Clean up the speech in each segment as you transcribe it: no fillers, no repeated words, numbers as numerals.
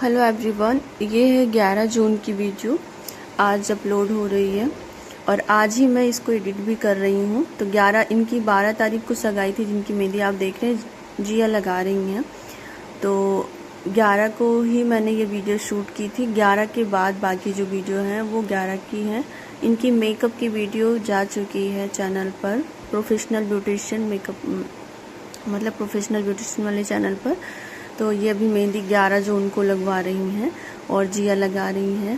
Hello everyone, ये है 11 जून की वीडियो आज अपलोड हो रही है और आज ही मैं इसको एडिट भी कर रही हूँ। तो 11 इनकी 12 तारीख को सगाई थी, जिनकी मेहंदी आप देख रहे हैं जिया लगा रही हैं। तो 11 को ही मैंने ये वीडियो शूट की थी। 11 के बाद बाकी जो वीडियो हैं वो 11 की हैं। इनकी मेकअप की वीडियो जा चुकी है चैनल पर, प्रोफेशनल ब्यूटिशियन मेकअप मतलब प्रोफेशनल ब्यूटिशियन वाले चैनल पर। तो ये अभी मेहंदी 11 जून को लगवा रही हैं और जिया लगा रही हैं।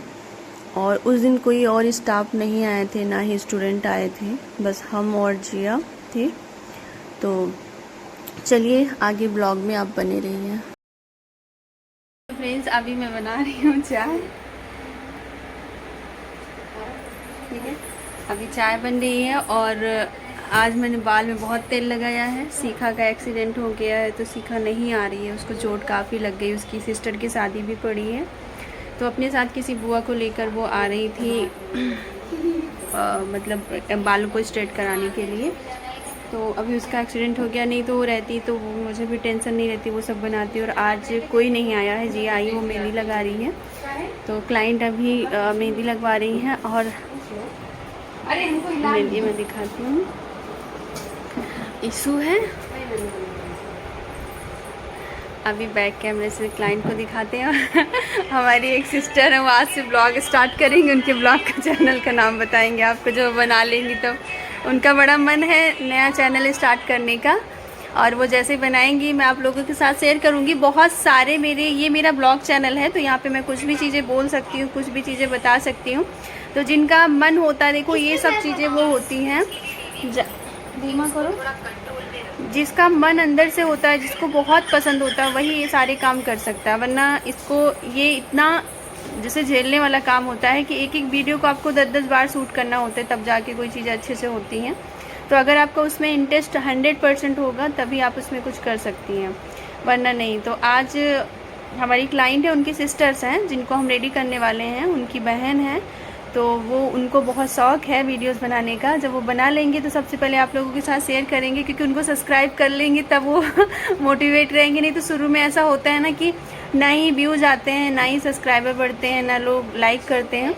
और उस दिन कोई और स्टाफ नहीं आए थे, ना ही स्टूडेंट आए थे, बस हम और जिया थे। तो चलिए आगे ब्लॉग में आप बने रहिए। फ्रेंड्स, अभी मैं बना रही हूँ चाय। ठीक है, अभी चाय बन रही है और आज मैंने बाल में बहुत तेल लगाया है। सीखा का एक्सीडेंट हो गया है तो सीखा नहीं आ रही है, उसको चोट काफ़ी लग गई। उसकी सिस्टर की शादी भी पड़ी है, तो अपने साथ किसी बुआ को लेकर वो आ रही थी मतलब बालों को स्ट्रेट कराने के लिए। तो अभी उसका एक्सीडेंट हो गया, नहीं तो वो रहती तो मुझे भी टेंशन नहीं रहती, वो सब बनाती। और आज कोई नहीं आया है, जी आई वो मेहंदी लगा रही है। तो क्लाइंट अभी मेहंदी लगवा रही हैं और मेहंदी मैं दिखाती हूँ। इशू है, अभी बैक कैमरे से क्लाइंट को दिखाते हैं। हमारी एक सिस्टर है, वो आज से ब्लॉग स्टार्ट करेंगे। उनके ब्लॉग का चैनल का नाम बताएंगे आपको, जो बना लेंगी। तो उनका बड़ा मन है नया चैनल स्टार्ट करने का, और वो जैसे बनाएंगी मैं आप लोगों के साथ शेयर करूंगी। बहुत सारे ये मेरा ब्लॉग चैनल है, तो यहाँ पे मैं कुछ भी चीज़ें बोल सकती हूँ, कुछ भी चीज़ें बता सकती हूँ। तो जिनका मन होता है, देखो ये सब चीज़ें वो होती हैं, धीमा करो, जिसका मन अंदर से होता है, जिसको बहुत पसंद होता है, वही ये सारे काम कर सकता है। वरना इसको ये इतना जैसे झेलने वाला काम होता है कि एक एक वीडियो को आपको 10-10 बार शूट करना होता है, तब जाके कोई चीज़ें अच्छे से होती हैं। तो अगर आपका उसमें इंटरेस्ट 100% होगा तभी आप उसमें कुछ कर सकती हैं, वरना नहीं। तो आज हमारी क्लाइंट है, उनकी सिस्टर्स हैं जिनको हम रेडी करने वाले हैं, उनकी बहन है। तो वो उनको बहुत शौक़ है वीडियोस बनाने का। जब वो बना लेंगे तो सबसे पहले आप लोगों के साथ शेयर करेंगे, क्योंकि उनको सब्सक्राइब कर लेंगे तब वो मोटिवेट रहेंगे। नहीं तो शुरू में ऐसा होता है ना कि ना ही व्यूज़ आते हैं, ना ही सब्सक्राइबर बढ़ते हैं, ना लोग लाइक करते हैं,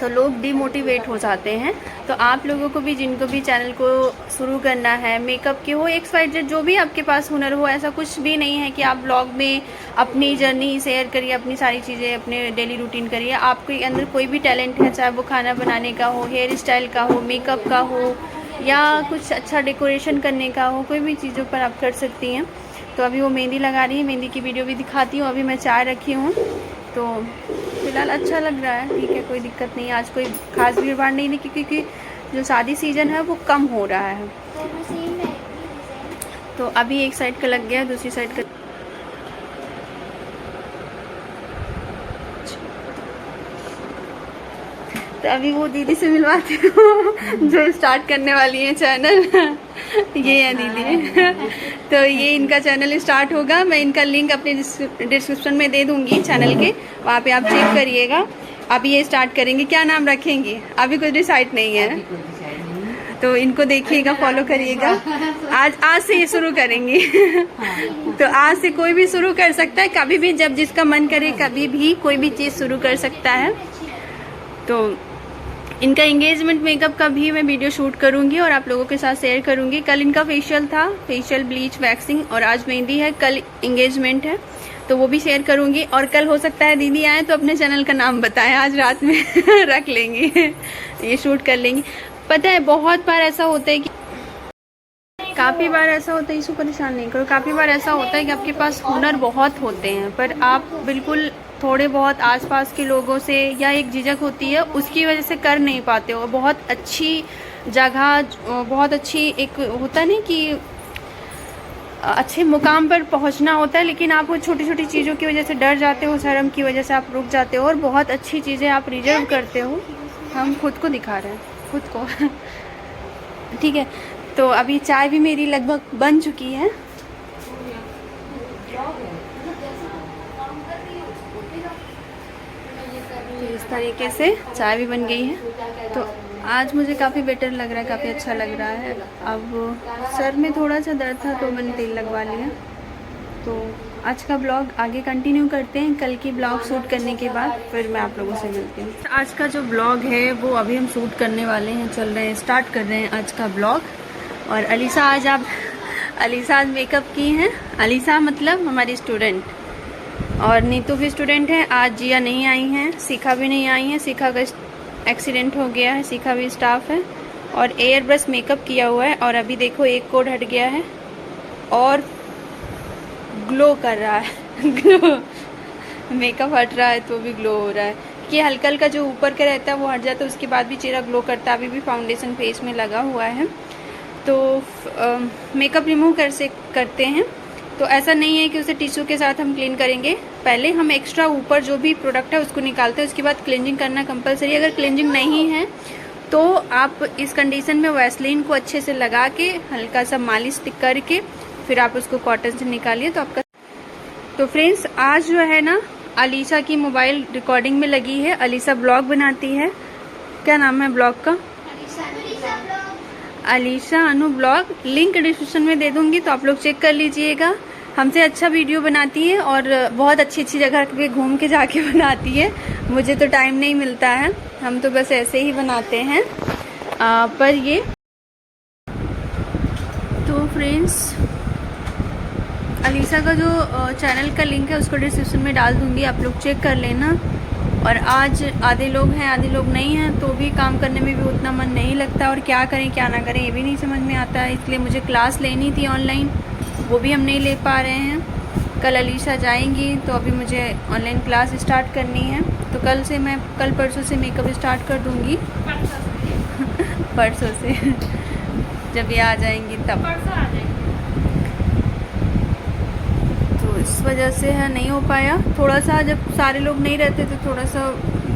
तो लोग डिमोटिवेट हो जाते हैं। तो आप लोगों को भी, जिनको भी चैनल को शुरू करना है, मेकअप के हो, XYZ जो भी आपके पास हुनर हो, ऐसा कुछ भी नहीं है कि आप ब्लॉग में अपनी जर्नी शेयर करिए, अपनी सारी चीज़ें, अपने डेली रूटीन करिए। आपके अंदर कोई भी टैलेंट है, चाहे वो खाना बनाने का हो, हेयर स्टाइल का हो, मेकअप का हो, या कुछ अच्छा डेकोरेशन करने का हो, कोई भी चीज़ों पर आप कर सकती हैं। तो अभी वो मेहंदी लगा रही है, मेहंदी की वीडियो भी दिखाती हूँ। अभी मैं चाय रखी हूँ, तो फिलहाल अच्छा लग रहा है, ठीक है, कोई दिक्कत नहीं। आज कोई खास भीड़ भाड़ नहीं थी, क्योंकि जो शादी सीज़न है वो कम हो रहा है। तो अभी एक साइड का लग गया, दूसरी साइड का। तो अभी वो दीदी से मिलवाती हूँ जो स्टार्ट करने वाली है चैनल। ये है दीदी। तो ये इनका चैनल स्टार्ट होगा, मैं इनका लिंक अपने डिस्क्रिप्शन में दे दूंगी चैनल के, वहाँ पे आप चेक करिएगा। अभी ये स्टार्ट करेंगे, क्या नाम रखेंगे अभी कुछ डिसाइड नहीं है, तो इनको देखिएगा, फॉलो करिएगा। आज से ये शुरू करेंगे। तो आज से कोई भी शुरू कर सकता है, कभी भी, जब जिसका मन करे, कभी भी कोई भी चीज़ शुरू कर सकता है। तो इनका एंगेजमेंट मेकअप का भी मैं वीडियो शूट करूंगी और आप लोगों के साथ शेयर करूंगी। कल इनका फेशियल था, फेशियल, ब्लीच, वैक्सिंग, और आज मेहंदी है, कल एंगेजमेंट है, तो वो भी शेयर करूंगी। और कल हो सकता है दीदी आए तो अपने चैनल का नाम बताएं, आज रात में रख लेंगे, ये शूट कर लेंगे। पता है बहुत बार ऐसा होता है कि काफ़ी बार ऐसा होता है, इसको परेशान नहीं करो, काफ़ी बार ऐसा होता है कि आपके पास हुनर बहुत होते हैं, पर आप बिल्कुल थोड़े बहुत आसपास के लोगों से, या एक झिझक होती है उसकी वजह से कर नहीं पाते हो। बहुत अच्छी जगह, बहुत अच्छी एक होता है ना कि अच्छे मुकाम पर पहुंचना होता है, लेकिन आप वो छोटी छोटी चीज़ों की वजह से डर जाते हो, शर्म की वजह से आप रुक जाते हो, और बहुत अच्छी चीज़ें आप रिजर्व करते हो। हम खुद को दिखा रहे हैं, खुद को। ठीक है, तो अभी चाय भी मेरी लगभग बन चुकी है। तो इस तरीके से चाय भी बन गई है। तो आज मुझे काफ़ी बेटर लग रहा है, काफ़ी अच्छा लग रहा है। अब सर में थोड़ा सा दर्द था तो मैंने तेल लगवा लिया। तो आज का ब्लॉग आगे कंटिन्यू करते हैं, कल की ब्लॉग शूट करने के बाद फिर मैं आप लोगों से मिलती हूँ। आज का जो ब्लॉग है वो अभी हम शूट करने वाले हैं, चल रहे हैं, स्टार्ट कर रहे हैं आज का ब्लॉग। और अलीसा आज मेकअप की हैं। अलीसा मतलब हमारी स्टूडेंट, और नीतू भी स्टूडेंट है। आज जिया नहीं आई हैं, शिखा भी नहीं आई हैं, शिखा का एक्सीडेंट हो गया है, शिखा भी स्टाफ है। और एयर ब्रश मेकअप किया हुआ है, और अभी देखो एक कोड हट गया है और ग्लो कर रहा है ग्लो मेकअप हट रहा है तो भी ग्लो हो रहा है कि हल्का हल्का जो ऊपर का रहता है वो हट जाता है, उसके बाद भी चेहरा ग्लो करता है। अभी भी फाउंडेशन फेस में लगा हुआ है तो मेकअप रिमूव करते हैं। तो ऐसा नहीं है कि उसे टिश्यू के साथ हम क्लीन करेंगे, पहले हम एक्स्ट्रा ऊपर जो भी प्रोडक्ट है उसको निकालते हैं, उसके बाद क्लींजिंग करना कंपलसरी। अगर क्लींजिंग नहीं है तो आप इस कंडीशन में वैसलीन को अच्छे से लगा के हल्का सा मालिश करके फिर आप उसको कॉटन से निकालिए तो आपका। तो फ्रेंड्स आज जो है ना अलीसा की मोबाइल रिकॉर्डिंग में लगी है। अलीसा ब्लॉग बनाती है, क्या नाम है ब्लॉग का? अलीसा अनु ब्लॉग। लिंक डिस्क्रिप्शन में दे दूंगी तो आप लोग चेक कर लीजिएगा। हमसे अच्छा वीडियो बनाती है और बहुत अच्छी अच्छी जगह पे घूम के जाके बनाती है। मुझे तो टाइम नहीं मिलता है, हम तो बस ऐसे ही बनाते हैं। पर ये तो फ्रेंड्स अलीसा का जो चैनल का लिंक है उसको डिस्क्रिप्शन में डाल दूंगी, आप लोग चेक कर लेना। और आज आधे लोग हैं आधे लोग नहीं हैं तो भी काम करने में भी उतना मन नहीं लगता, और क्या करें क्या ना करें ये भी नहीं समझ में आता है। इसलिए मुझे क्लास लेनी थी ऑनलाइन, वो भी हम नहीं ले पा रहे हैं। कल अलीसा जाएंगी तो अभी मुझे ऑनलाइन क्लास स्टार्ट करनी है, तो कल परसों से मेकअप स्टार्ट कर दूँगी परसों से जब ये आ जाएंगी तब। इस वजह से है नहीं हो पाया। थोड़ा सा जब सारे लोग नहीं रहते तो थोड़ा सा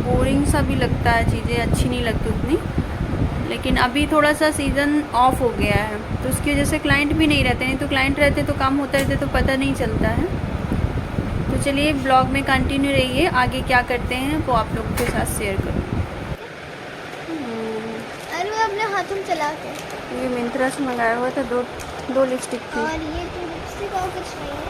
बोरिंग सा भी लगता है, चीज़ें अच्छी नहीं लगती उतनी। लेकिन अभी थोड़ा सा सीज़न ऑफ हो गया है तो उसकी वजह से क्लाइंट भी नहीं रहते, नहीं तो क्लाइंट रहते तो काम होता रहता तो पता नहीं चलता है। तो चलिए ब्लॉग में कंटिन्यू रहिए, आगे क्या करते हैं वो आप लोगों के साथ शेयर करूँ। अरे वो अपने हाथों में चला के ये मिंत्रा से मंगाया हुआ था, दो लिपस्टिक थी। और ये तो लिपस्टिक और कुछ नहीं है,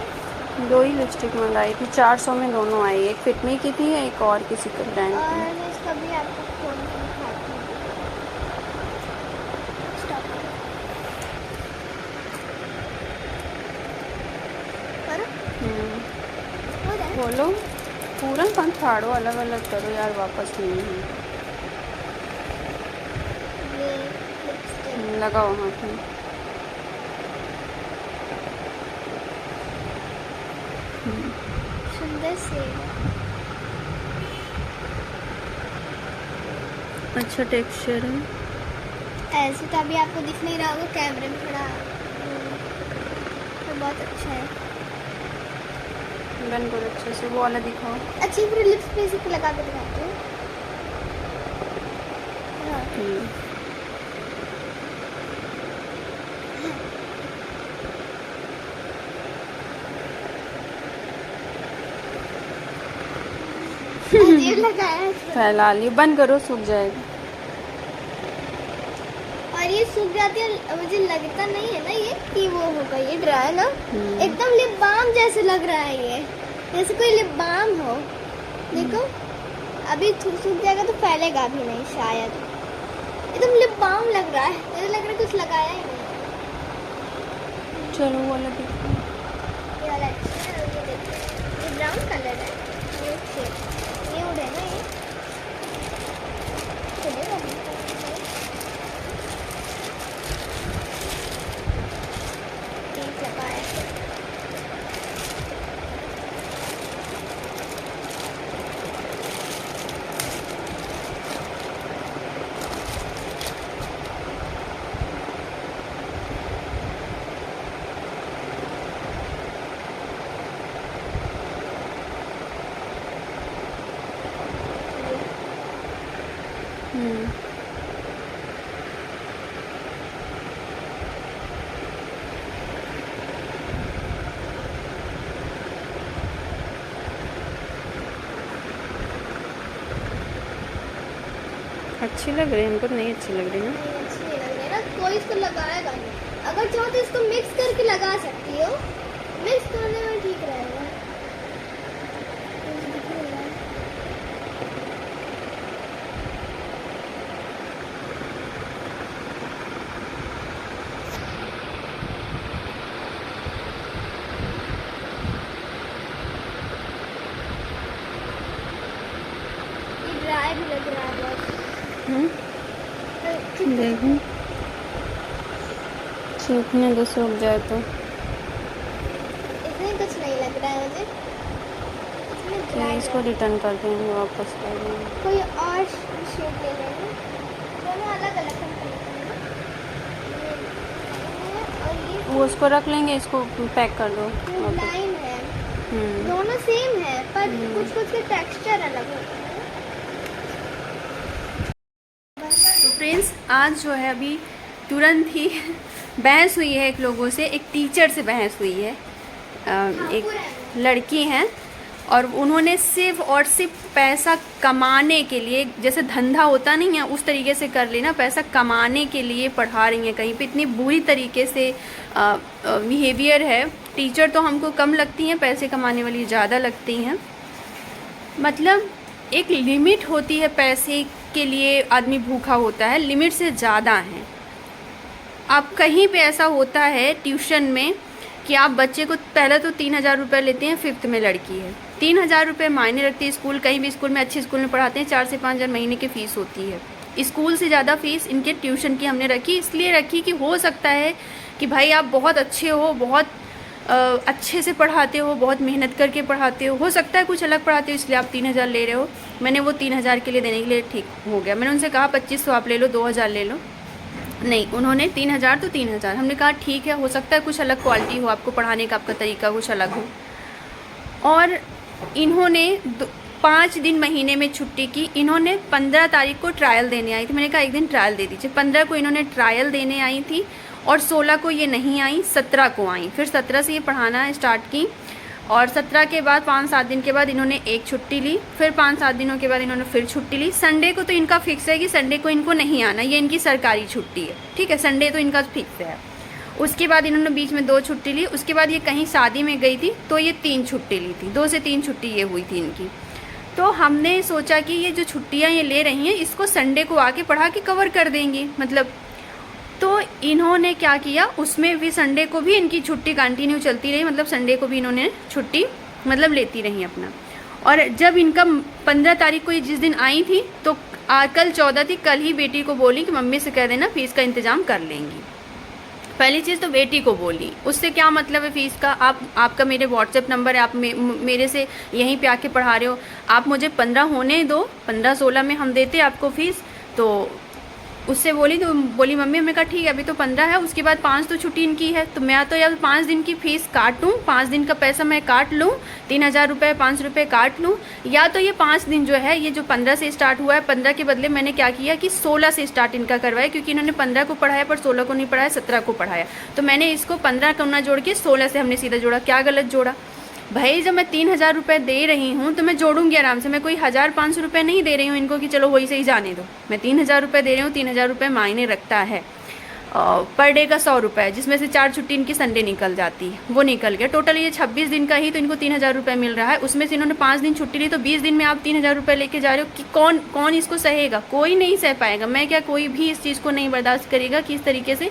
2 ही लिपस्टिक मंगाई थी, 400 में दोनों आई। एक फिटमी की थी, एक और किसी का ब्रांड की। और इसका भी आपको फोन में दिखाती हूँ। स्टॉप करो। हो रहा है? बोलो पूरा कौन फाड़ो, अलग अलग करो यार, वापस नहीं है। ये लिपस्टिक लगाओ हाथ में। सुंदर से अच्छा टेक्सचर है। ऐसे तो अभी आपको दिख नहीं रहा होगा कैमरे में थोड़ा, तो बहुत अच्छा है। बन बहुत अच्छे से, वो वाला दिखाओ। अच्छी पूरी लिप्स पे इसे लगा के दिखाती हूँ। हाँ। अजीब लगाया है। फैला लियो, बंद करो, सूख जाएगा। और ये सूख जाती है, मुझे लगता नहीं है ना ये कि वो होगा, ये ड्राई ना एकदम लिप बाम जैसे लग रहा है, ये जैसे कोई लिप बाम हो। देखो अभी सूख जाएगा तो फैलेगा भी नहीं शायद, एकदम लिप बाम लग रहा है, मुझे लग रहा है कुछ लगाया ही नहीं। चलो वो वाला दिखाओ। ये वाला अच्छा है, ये देखिए ये ब्राउन कलर है, ये उड़े ना ये चलेगा भी। ठीक लगाया है। अच्छी लग रही है, हमको तो नहीं अच्छी लग रही है। नहीं अच्छी नहीं लग रही है ना, कोई इसको लगाएगा नहीं। अगर चाहो तो इसको मिक्स करके लगा सकती हो, मिक्स करने में ठीक रहेगा। ड्राई भी लग रहा है बहुत। देखो सूखने दो, सूख जाए तो। इसमें कुछ नहीं लग रहा है मुझे, इसमें तो dry इसको है। रिटर्न कर देंगे, वापस कर देंगे। कोई और शेड ले लेंगे, दोनों अलग अलग कंपनी का है ना। और ये वो उसको रख लेंगे, इसको पैक कर दो वापस। लाइन है, हम्म। दोनों सेम है पर कुछ कुछ के टेक्सचर अलग होता है। तो फ्रेंड्स आज जो है अभी तुरंत ही बहस हुई है एक लोगों से, एक टीचर से बहस हुई है। एक लड़की हैं और उन्होंने सिर्फ और सिर्फ पैसा कमाने के लिए, जैसे धंधा होता नहीं है उस तरीके से कर लेना, पैसा कमाने के लिए पढ़ा रही हैं कहीं पे। इतनी बुरी तरीके से बिहेवियर है। टीचर तो हमको कम लगती हैं, पैसे कमाने वाली ज़्यादा लगती हैं। मतलब एक लिमिट होती है, पैसे के लिए आदमी भूखा होता है, लिमिट से ज़्यादा है। आप कहीं पे ऐसा होता है ट्यूशन में कि आप बच्चे को पहले तो 3,000 रुपये लेते हैं, 5th में लड़की है, 3,000 रुपये मायने रखती है। स्कूल कहीं भी स्कूल में, अच्छे स्कूल में पढ़ाते हैं, 4 से 5 हज़ार महीने की फ़ीस होती है। स्कूल से ज़्यादा फ़ीस इनके ट्यूशन की हमने रखी, इसलिए रखी कि हो सकता है कि भाई आप बहुत अच्छे हो, बहुत अच्छे से पढ़ाते हो, बहुत मेहनत करके पढ़ाते हो सकता है कुछ अलग पढ़ाते हो, इसलिए आप 3,000 ले रहे हो। मैंने वो 3,000 के लिए देने के लिए ठीक हो गया। मैंने उनसे कहा 2,500 आप ले लो, 2,000 ले लो। नहीं, उन्होंने 3,000 तो 3,000। हमने कहा ठीक है, हो सकता है कुछ अलग क्वालिटी हो, आपको पढ़ाने का आपका तरीका कुछ अलग हो। और इन्होंने 5 दिन महीने में छुट्टी की। इन्होंने 15 तारीख को ट्रायल देने आई थी। मैंने कहा एक दिन ट्रायल दे दीजिए। 15 को इन्होंने ट्रायल देने आई थी और 16 को ये नहीं आई, 17 को आई। फिर 17 से ये पढ़ाना स्टार्ट की और 17 के बाद 5-7 दिन के बाद इन्होंने एक छुट्टी ली। फिर 5-7 दिनों के बाद इन्होंने फिर छुट्टी ली। संडे को तो इनका फिक्स है कि संडे को इनको नहीं आना, ये इनकी सरकारी छुट्टी है, ठीक है, संडे तो इनका फिक्स है। उसके बाद इन्होंने बीच में 2 छुट्टी ली। उसके बाद ये कहीं शादी में गई थी तो ये 3 छुट्टी ली थी, 2 से 3 छुट्टी ये हुई थी इनकी। तो हमने सोचा कि ये जो छुट्टियाँ ये ले रही हैं इसको संडे को आके पढ़ा के कवर कर देंगी, मतलब। तो इन्होंने क्या किया, उसमें भी संडे को भी इनकी छुट्टी कंटिन्यू चलती रही, मतलब संडे को भी इन्होंने छुट्टी मतलब लेती रही अपना। और जब इनका 15 तारीख को ये जिस दिन आई थी तो कल 14 थी, कल ही बेटी को बोली कि मम्मी से कह देना फ़ीस का इंतज़ाम कर लेंगी। पहली चीज़ तो बेटी को बोली, उससे क्या मतलब है फ़ीस का। आपका मेरे व्हाट्सएप नंबर है, आप मेरे से यहीं पे आके पढ़ा रहे हो, आप मुझे 15 होने दो, 15-16 में हम देते आपको फ़ीस। तो उससे बोली, तो बोली मम्मी, हमने कहा ठीक है अभी तो 15 है, उसके बाद 5 तो छुट्टी इनकी है, तो मैं तो या 5 दिन की फ़ीस काटूँ, 5 दिन का पैसा मैं काट लूँ, 3,000 रुपये 5 रुपये काट लूँ, या तो ये 5 दिन जो है, ये जो 15 से स्टार्ट हुआ है, 15 के बदले मैंने क्या किया कि 16 से स्टार्ट इनका करवाया, क्योंकि इन्होंने 15 को पढ़ाया पर 16 को नहीं पढ़ाया, 17 को पढ़ाया। तो मैंने इसको 15 को ना जोड़ के 16 से हमने सीधा जोड़ा। क्या गलत जोड़ा भाई? जब मैं 3,000 रुपये दे रही हूँ तो मैं जोड़ूंगी आराम से। मैं कोई 1,000-500 रुपये नहीं दे रही हूँ इनको कि चलो वही से ही जाने दो। मैं 3,000 रुपये दे रही हूँ, 3,000 रुपये मायने रखता है। पर डे का 100 रुपये, जिसमें से 4 छुट्टी इनकी संडे निकल जाती है, वो निकल गया। टोटल ये 26 दिन का ही तो इनको 3,000 रुपये मिल रहा है। उसमें से इन्होंने 5 दिन छुट्टी ली, तो 20 दिन में आप 3,000 रुपये लेके जा रहे हो कि कौन इसको सहेगा? कोई नहीं सह पाएगा। मैं क्या, कोई भी इस चीज़ को नहीं बर्दाश्त करेगा कि इस तरीके से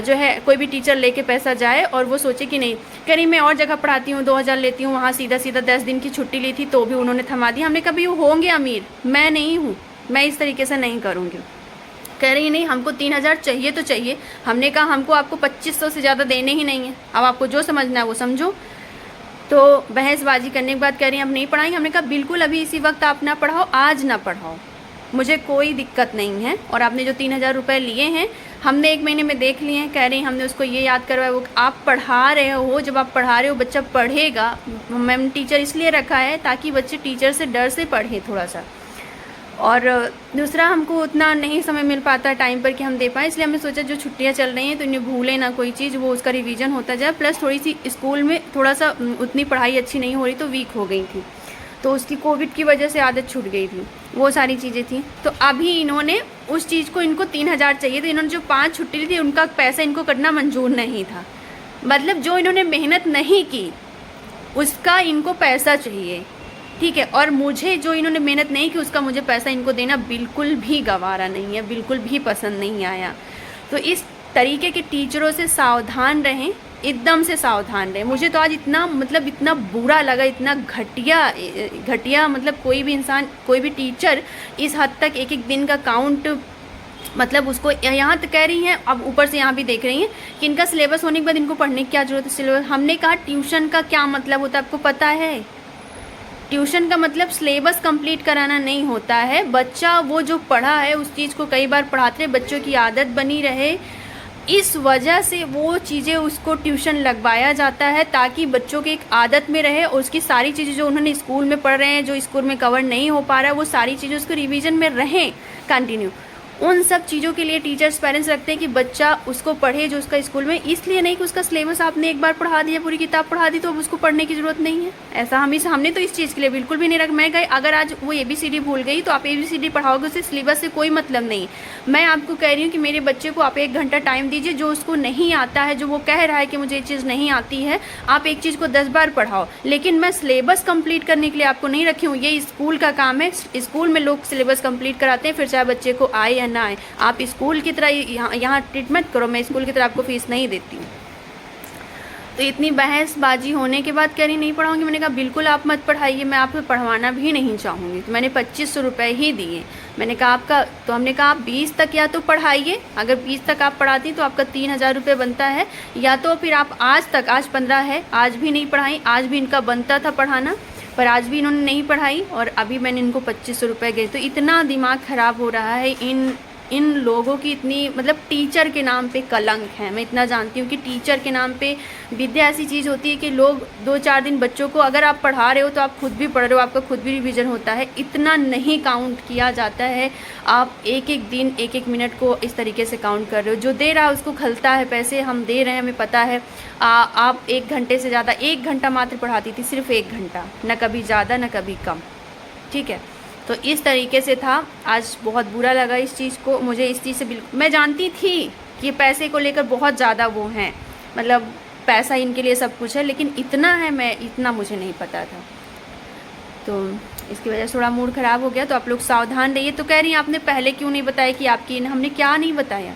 जो है कोई भी टीचर लेके पैसा जाए और वो सोचे कि नहीं, कहीं मैं और जगह पढ़ाती हूँ, 2,000 लेती हूँ, वहाँ सीधा 10 दिन की छुट्टी ली थी तो भी उन्होंने थमा दी। हमने कभी होंगे अमीर, मैं नहीं हूँ, मैं इस तरीके से नहीं करूँगी। कह रही नहीं, हमको 3,000 चाहिए तो चाहिए। हमने कहा हमको आपको 2,500 से ज़्यादा देने ही नहीं है, अब आपको जो समझना है वो समझो। तो बहसबाजी करने के बाद कह रही हैं अब नहीं पढ़ाएंगे। हमने कहा बिल्कुल अभी इसी वक्त आप ना पढ़ाओ, आज ना पढ़ाओ, मुझे कोई दिक्कत नहीं है। और आपने जो 3,000 रुपये लिए हैं हमने 1 महीने में देख लिए हैं। कह रही हमने उसको ये याद करवाया, वो आप पढ़ा रहे हो, जब आप पढ़ा रहे हो बच्चा पढ़ेगा। मैम टीचर इसलिए रखा है ताकि बच्चे टीचर से डर से पढ़े थोड़ा सा। और दूसरा, हमको उतना नहीं समय मिल पाता टाइम पर कि हम दे पाएँ, इसलिए हमने सोचा जो छुट्टियां चल रही हैं तो इन्हें भूले ना कोई चीज़, वो उसका रिवीजन होता जाए। प्लस थोड़ी सी स्कूल में थोड़ा सा उतनी पढ़ाई अच्छी नहीं हो रही, तो वीक हो गई थी, तो उसकी कोविड की वजह से आदत छूट गई थी, वो सारी चीज़ें थी। तो अभी इन्होंने उस चीज़ को, इनको 3,000 चाहिए, तो इन्होंने जो 5 छुट्टी ली थी उनका पैसा इनको कटना मंजूर नहीं था। मतलब जो इन्होंने मेहनत नहीं की उसका इनको पैसा चाहिए, ठीक है। और मुझे जो इन्होंने मेहनत नहीं की उसका मुझे पैसा इनको देना बिल्कुल भी गवारा नहीं है, बिल्कुल भी पसंद नहीं आया। तो इस तरीके के टीचरों से सावधान रहें। एकदम से सावधान रहे। मुझे तो आज इतना मतलब इतना बुरा लगा, इतना घटिया मतलब कोई भी इंसान, कोई भी टीचर इस हद तक एक एक दिन का काउंट, मतलब उसको यहाँ तो कह रही हैं, अब ऊपर से यहाँ भी देख रही हैं कि इनका सिलेबस होने के बाद इनको पढ़ने की क्या जरूरत है। सिलेबस, हमने कहा ट्यूशन का क्या मतलब होता है आपको पता है? ट्यूशन का मतलब सिलेबस कंप्लीट कराना नहीं होता है। बच्चा वो जो पढ़ा है उस चीज़ को कई बार पढ़ाते रहे, बच्चों की आदत बनी रहे, इस वजह से वो चीज़ें उसको ट्यूशन लगवाया जाता है ताकि बच्चों की एक आदत में रहे और उसकी सारी चीज़ें जो उन्होंने स्कूल में पढ़ रहे हैं, जो स्कूल में कवर नहीं हो पा रहा है, वो सारी चीज़ें उसको रिवीजन में रहें कंटिन्यू। उन सब चीज़ों के लिए टीचर्स पेरेंट्स रखते हैं कि बच्चा उसको पढ़े जो उसका स्कूल में, इसलिए नहीं कि उसका सिलेबस आपने एक बार पढ़ा दिया, पूरी किताब पढ़ा दी तो अब उसको पढ़ने की ज़रूरत नहीं है। ऐसा हमने तो इस चीज़ के लिए बिल्कुल भी नहीं रखा। मैं गई, अगर आज वो ABCD भूल गई तो आप ABCD पढ़ाओगे, उससे सिलेबस से कोई मतलब नहीं। मैं आपको कह रही हूँ कि मेरे बच्चे को आप 1 घंटा टाइम दीजिए, जो उसको नहीं आता है, जो वो कह रहा है कि मुझे ये चीज़ नहीं आती है, आप एक चीज़ को 10 बार पढ़ाओ, लेकिन मैं सिलेबस कंप्लीट करने के लिए आपको नहीं रखी हूँ। ये स्कूल का काम है, स्कूल में लोग सिलेबस कंप्लीट कराते हैं, फिर चाहे बच्चे को आए या ना आए। आप स्कूल की तरह यहाँ ट्रीट मत करो, मैं स्कूल की तरह आपको फीस नहीं देती हूँ। तो इतनी बहसबाजी होने के बाद कह रही नहीं पढ़ाऊंगी। मैंने कहा बिल्कुल आप मत पढ़ाइए, मैं आपको पढ़वाना भी नहीं चाहूँगी। तो मैंने 2500 रुपये ही दिए। मैंने कहा आपका, तो हमने कहा आप 20 तक या तो पढ़ाइए, अगर 20 तक आप पढ़ाती तो आपका 3000 रुपये बनता है, या तो फिर आप आज 15 है, आज भी नहीं पढ़ाई। आज भी इनका बनता था पढ़ाना, पर आज भी इन्होंने नहीं पढ़ाई और अभी मैंने इनको 2500 रुपये गए। तो इतना दिमाग ख़राब हो रहा है इन लोगों की, इतनी मतलब टीचर के नाम पे कलंक है। मैं इतना जानती हूँ कि टीचर के नाम पे विद्या ऐसी चीज़ होती है कि लोग 2-4 दिन बच्चों को, अगर आप पढ़ा रहे हो तो आप खुद भी पढ़ रहे हो, आपका खुद भी रिवीजन होता है, इतना नहीं काउंट किया जाता है। आप एक एक दिन, एक एक मिनट को इस तरीके से काउंट कर रहे हो। जो दे रहा है उसको खलता है, पैसे हम दे रहे हैं, हमें पता है। आप 1 घंटे से ज़्यादा, 1 घंटा मात्र पढ़ाती थी, सिर्फ 1 घंटा, न कभी ज़्यादा न कभी कम, ठीक है। तो इस तरीके से था। आज बहुत बुरा लगा इस चीज़ को, मुझे इस चीज़ से बिल्कुल, मैं जानती थी कि पैसे को लेकर बहुत ज़्यादा वो हैं, मतलब पैसा इनके लिए सब कुछ है, लेकिन इतना है, मैं इतना मुझे नहीं पता था। तो इसकी वजह से थोड़ा मूड ख़राब हो गया। तो आप लोग सावधान रहिए। तो कह रही हैं आपने पहले क्यों नहीं बताया कि आपकी, हमने क्या नहीं बताया।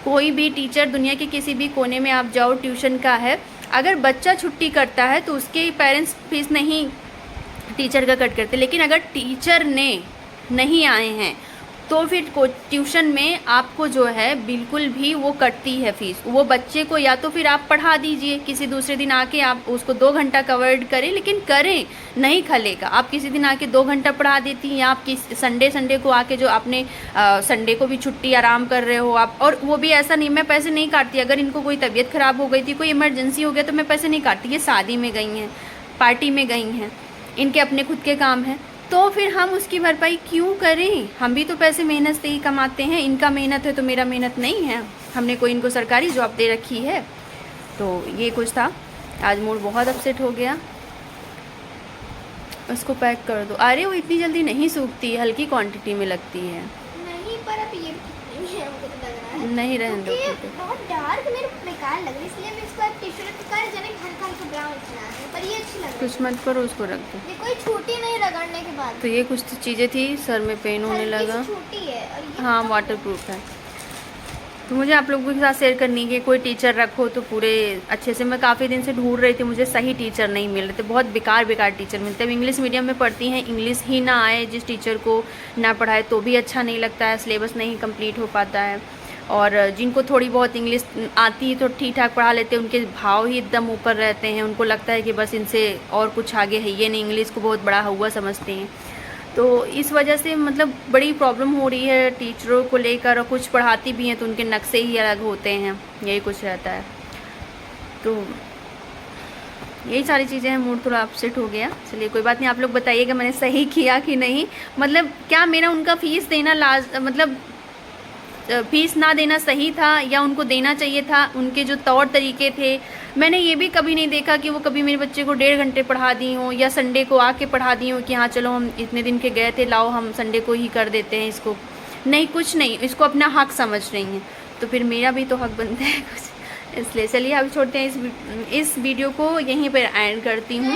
कोई भी टीचर, दुनिया के किसी भी कोने में आप जाओ, ट्यूशन का है, अगर बच्चा छुट्टी करता है तो उसके पेरेंट्स फीस नहीं टीचर का कट करते, लेकिन अगर टीचर ने नहीं आए हैं तो फिर ट्यूशन में आपको जो है बिल्कुल भी वो कटती है फीस। वो बच्चे को या तो फिर आप पढ़ा दीजिए, किसी दूसरे दिन आके आप उसको 2 घंटा कवर्ड करें, लेकिन करें, नहीं खलेगा। आप किसी दिन आके 2 घंटा पढ़ा देती हैं, आप किस संडे को आके जो आपने संडे को भी छुट्टी आराम कर रहे हो आप, और वो भी ऐसा नहीं, मैं पैसे नहीं काटती। अगर इनको कोई तबीयत ख़राब हो गई थी, कोई इमरजेंसी हो गया तो मैं पैसे नहीं काटती। ये शादी में गई हैं, पार्टी में गई हैं, इनके अपने खुद के काम हैं, तो फिर हम उसकी भरपाई क्यों करें? हम भी तो पैसे मेहनत से ही कमाते हैं। इनका मेहनत है तो मेरा मेहनत नहीं है? हमने कोई इनको सरकारी जॉब दे रखी है? तो ये कुछ था। आज मूड बहुत अपसेट हो गया। उसको पैक कर दो। अरे वो इतनी जल्दी नहीं सूखती, हल्की क्वांटिटी में लगती है। नहीं, पर अब ये नहीं है, मुझे तो लग रहा है। नहीं रहने दो, बहुत डार्क मेरे बेकार लग रही है, इसलिए मैं इसको टिश्यू कर जने हल्का हल्का ब्राउन बना है, पर ये अच्छी लग रही है। कुछ मत करो, उसको रख दो। ये कोई छूटी नहीं रगड़ने के बाद। तो ये कुछ चीज़ें थी, सर में पेन होने लगा। छूटी है और ये हाँ, वाटर प्रूफ है। तो मुझे आप लोगों के साथ शेयर करनी है कि कोई टीचर रखो तो पूरे अच्छे से। मैं काफ़ी दिन से ढूंढ रही थी, मुझे सही टीचर नहीं मिल रहे थे, बहुत बेकार टीचर मिलते हैं। इंग्लिश मीडियम में पढ़ती हैं, इंग्लिश ही ना आए, जिस टीचर को ना पढ़ाए तो भी अच्छा नहीं लगता है, सिलेबस नहीं कंप्लीट हो पाता है। और जिनको थोड़ी बहुत इंग्लिश आती है तो ठीक ठाक पढ़ा लेते हैं, उनके भाव ही एकदम ऊपर रहते हैं, उनको लगता है कि बस इनसे और कुछ आगे है ये नहीं, इंग्लिश को बहुत बड़ा हुआ समझते हैं। तो इस वजह से मतलब बड़ी प्रॉब्लम हो रही है टीचरों को लेकर, और कुछ पढ़ाती भी हैं तो उनके नक्शे ही अलग होते हैं, यही कुछ रहता है। तो यही सारी चीज़ें हैं, मूड थोड़ा अपसेट हो गया। चलिए कोई बात नहीं, आप लोग बताइएगा मैंने सही किया कि नहीं। मतलब क्या मेरा उनका फ़ीस देना मतलब फीस ना देना सही था या उनको देना चाहिए था? उनके जो तौर तरीके थे, मैंने ये भी कभी नहीं देखा कि वो कभी मेरे बच्चे को 1.5 घंटे पढ़ा दी हों, या संडे को आके पढ़ा दी हों कि हाँ चलो हम इतने दिन के गए थे, लाओ हम संडे को ही कर देते हैं इसको। नहीं, कुछ नहीं, इसको अपना हक समझ रही हैं। तो फिर मेरा भी तो हक बनता है कुछ, इसलिए चलिए अभी छोड़ते हैं इस वीडियो को, यहीं पर एंड करती हूँ।